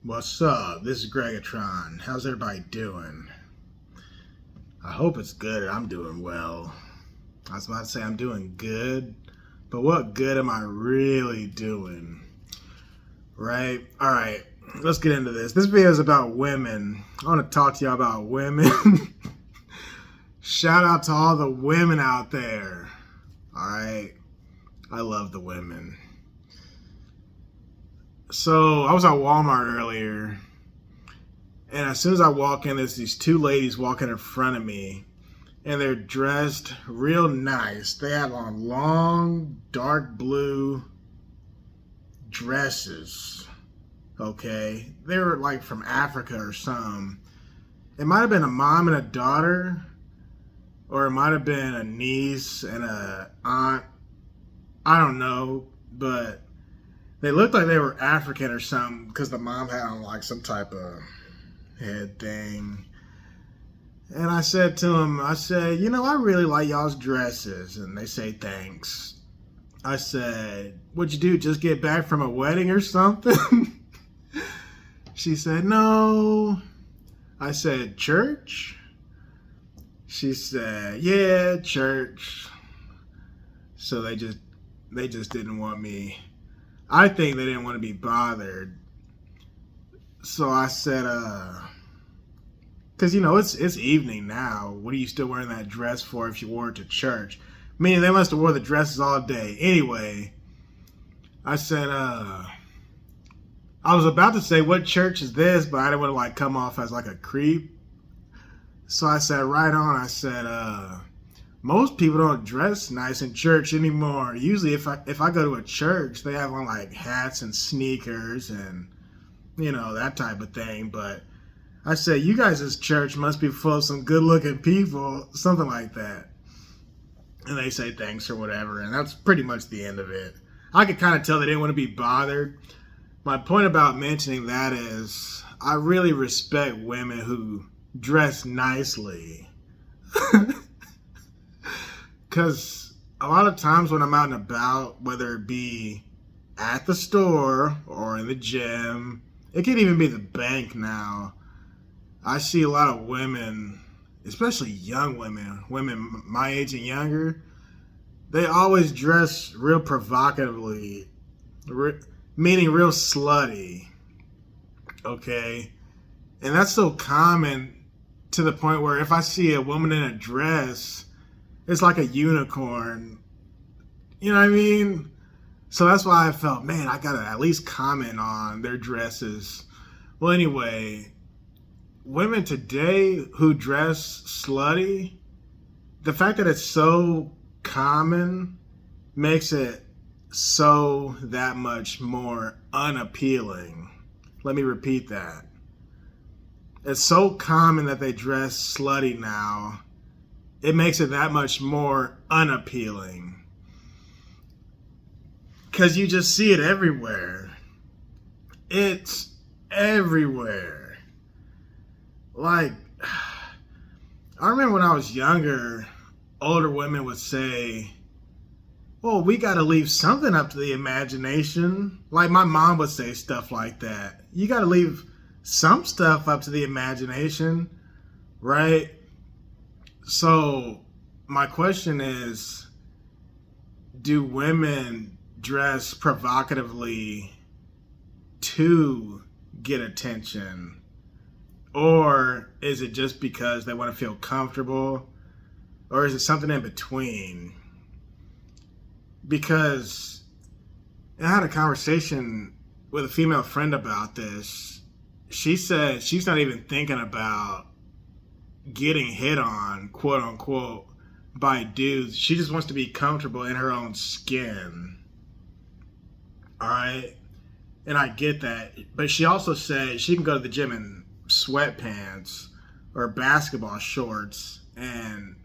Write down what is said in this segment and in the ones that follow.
What's up? This is Greggatron. How's everybody doing? I hope it's good. I'm doing well. I was about to say I'm doing good, but what good am I really doing? Right? Alright, let's get into this. This video is about women. I want to talk to y'all about women. Shout out to all the women out there. Alright? I love the women. So I was at Walmart earlier, and as soon as I walk in, there's these two ladies walking in front of me, and they're dressed real nice. They have on long, dark blue dresses, okay? They were like from Africa or something. It might have been a mom and a daughter, or it might have been a niece and a aunt. I don't know, but they looked like they were African or something because the mom had on like some type of head thing. And I said to them, I really like y'all's dresses. And they say, thanks. I said, what'd you do, just get back from a wedding or something? She said, no. I said, church? She said, yeah, church. So they just didn't want me. I think they didn't want to be bothered. So I said, because, it's evening now. What are you still wearing that dress for if you wore it to church? Meaning they must have wore the dresses all day. Anyway, I said, I was about to say, what church is this? But I didn't want to, come off as, a creep. So I said, right on. I said, most people don't dress nice in church anymore. Usually if I go to a church, they have on hats and sneakers and, that type of thing. But I said, you guys' church must be full of some good looking people, something like that. And they say thanks or whatever. And that's pretty much the end of it. I could kind of tell they didn't want to be bothered. My point about mentioning that is I really respect women who dress nicely. Because a lot of times when I'm out and about, whether it be at the store or in the gym, it could even be the bank now, I see a lot of women, especially young women my age and younger, they always dress real provocatively, meaning real slutty, okay? And that's so common to the point where if I see a woman in a dress, it's like a unicorn. You know what I mean? So that's why I felt, man, I gotta at least comment on their dresses. Well, anyway, women today who dress slutty, the fact that it's so common makes it so that much more unappealing. Let me repeat that. It's so common that they dress slutty now, it makes it that much more unappealing. Because you just see it everywhere. It's everywhere. I remember when I was younger, older women would say, well, we got to leave something up to the imagination. Like my mom would say stuff like that. You got to leave some stuff up to the imagination, right? So my question is, do women dress provocatively to get attention? Or is it just because they want to feel comfortable? Or is it something in between? Because I had a conversation with a female friend about this. She said she's not even thinking about getting hit on, quote unquote, by dudes. She just wants to be comfortable in her own skin. Alright? And I get that. But she also said she can go to the gym in sweatpants or basketball shorts and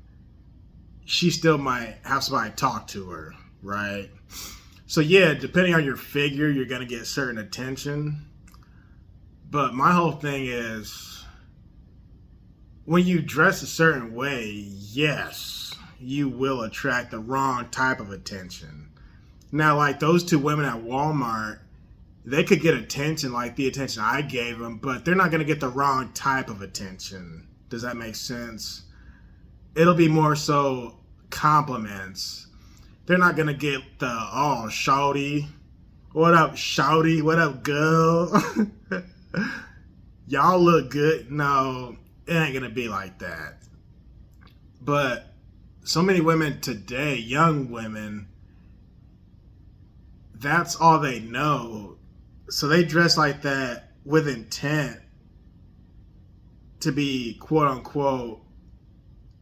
she still might have somebody talk to her, right? So yeah, depending on your figure, you're going to get certain attention. But my whole thing is, when you dress a certain way, yes, you will attract the wrong type of attention. Now, like those two women at Walmart, they could get attention like the attention I gave them, but they're not going to get the wrong type of attention. Does that make sense? It'll be more so compliments. They're not going to get the, oh, shawty. What up, shawty? What up, girl? Y'all look good. No, it ain't going to be like that. But so many women today, young women, that's all they know. So they dress like that with intent to be, quote unquote,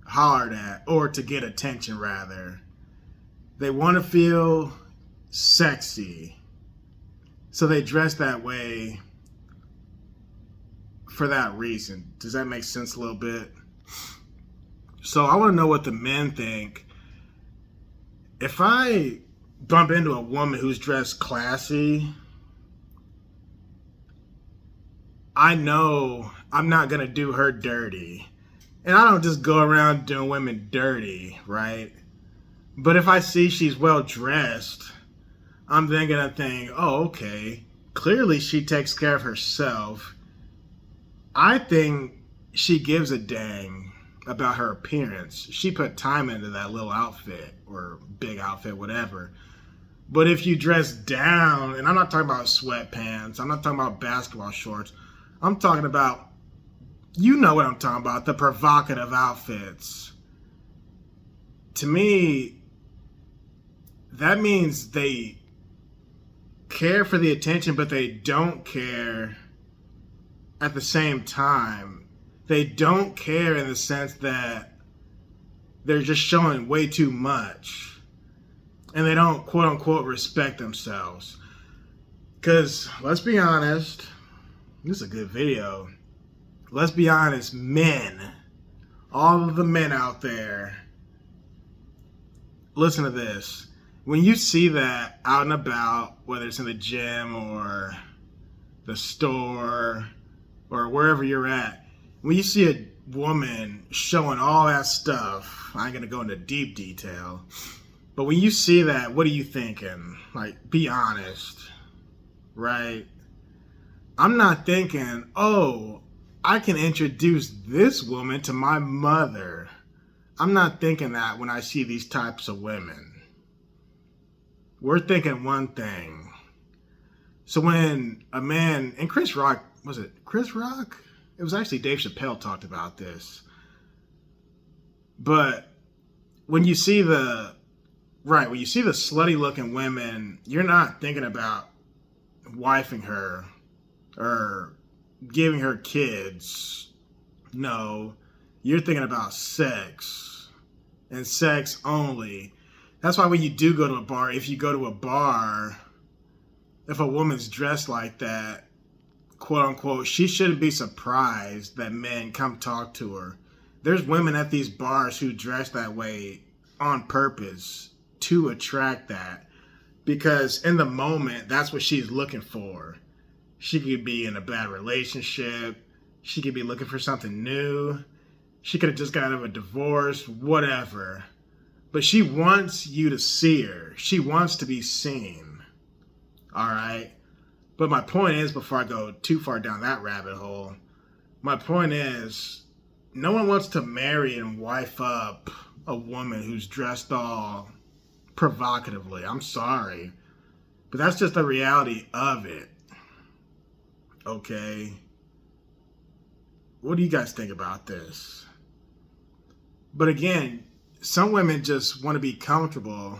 hollered at, or to get attention, rather. They want to feel sexy. So they dress that way for that reason. Does that make sense a little bit? So I want to know what the men think. If I bump into a woman who's dressed classy, I know I'm not going to do her dirty. And I don't just go around doing women dirty, right? But if I see she's well dressed, I'm then going to think, oh, okay, clearly she takes care of herself. I think she gives a dang about her appearance. She put time into that little outfit or big outfit, whatever. But if you dress down, and I'm not talking about sweatpants, I'm not talking about basketball shorts, I'm talking about, you know what I'm talking about, the provocative outfits. To me, that means they care for the attention, but they don't care at the same time. They don't care in the sense that they're just showing way too much. And they don't, quote unquote, respect themselves. Because, let's be honest, this is a good video. Let's be honest, men, all of the men out there, listen to this. When you see that out and about, whether it's in the gym or the store or wherever you're at, when you see a woman showing all that stuff, I ain't gonna go into deep detail, but when you see that, what are you thinking? Like, be honest, right? I'm not thinking, oh, I can introduce this woman to my mother. I'm not thinking that when I see these types of women. We're thinking one thing. So when a man, and Chris Rock, was it Chris Rock? It was actually Dave Chappelle talked about this. But when you see the slutty looking women, you're not thinking about wifing her or giving her kids. No, you're thinking about sex and sex only. That's why when you do go to a bar, if you go to a bar, if a woman's dressed like that, quote unquote, she shouldn't be surprised that men come talk to her. There's women at these bars who dress that way on purpose to attract that. Because in the moment, that's what she's looking for. She could be in a bad relationship. She could be looking for something new. She could have just got out of a divorce, whatever. But she wants you to see her. She wants to be seen. All right? But my point is, before I go too far down that rabbit hole, my point is, no one wants to marry and wife up a woman who's dressed all provocatively. I'm sorry. But that's just the reality of it. Okay? What do you guys think about this? But again, some women just want to be comfortable,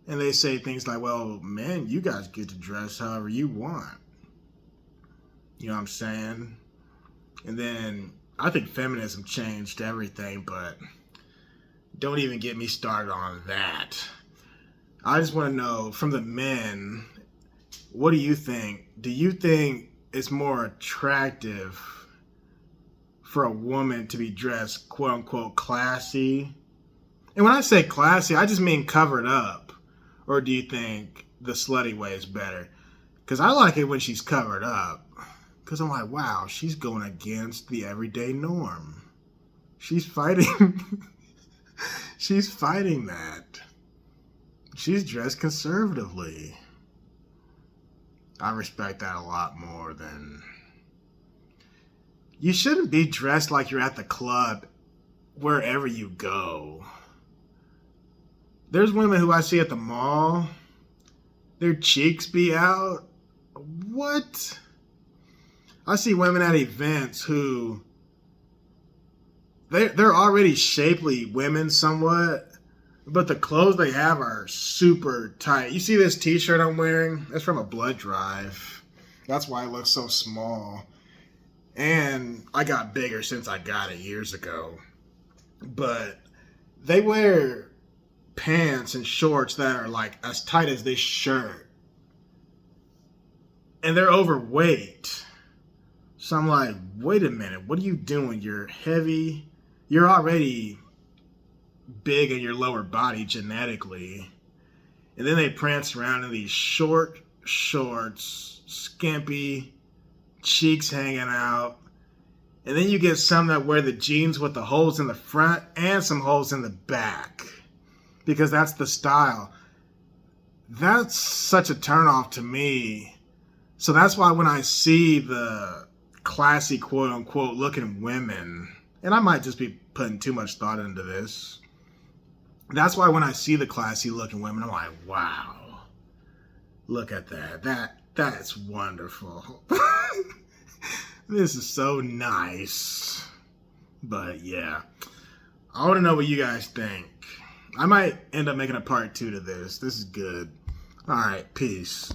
and they say things like, well, man, you guys get to dress however you want. You know what I'm saying? And then I think feminism changed everything, but don't even get me started on that. I just want to know from the men, what do you think? Do you think it's more attractive for a woman to be dressed, quote unquote, classy? And when I say classy, I just mean covered up. Or do you think the slutty way is better? Because I like it when she's covered up. Because I'm like, wow, she's going against the everyday norm. She's fighting. She's fighting that. She's dressed conservatively. I respect that a lot more than... You shouldn't be dressed like you're at the club wherever you go. There's women who I see at the mall, their cheeks be out. What? I see women at events who they're already shapely women somewhat, but the clothes they have are super tight. You see this t-shirt I'm wearing? It's from a blood drive. That's why it looks so small. And I got bigger since I got it years ago. But they wear pants and shorts that are like as tight as this shirt. And they're overweight. So I'm like, wait a minute, what are you doing? You're heavy. You're already big in your lower body genetically. And then they prance around in these short shorts, skimpy, cheeks hanging out. And then you get some that wear the jeans with the holes in the front and some holes in the back. Because that's the style. That's such a turnoff to me. So that's why when I see the classy, quote unquote, looking women, and I might just be putting too much thought into this. That's why when I see the classy looking women, I'm like, wow, look at that. That's wonderful. This is so nice. But yeah, I want to know what you guys think. I might end up making a part 2 to this. This is good. All right, peace.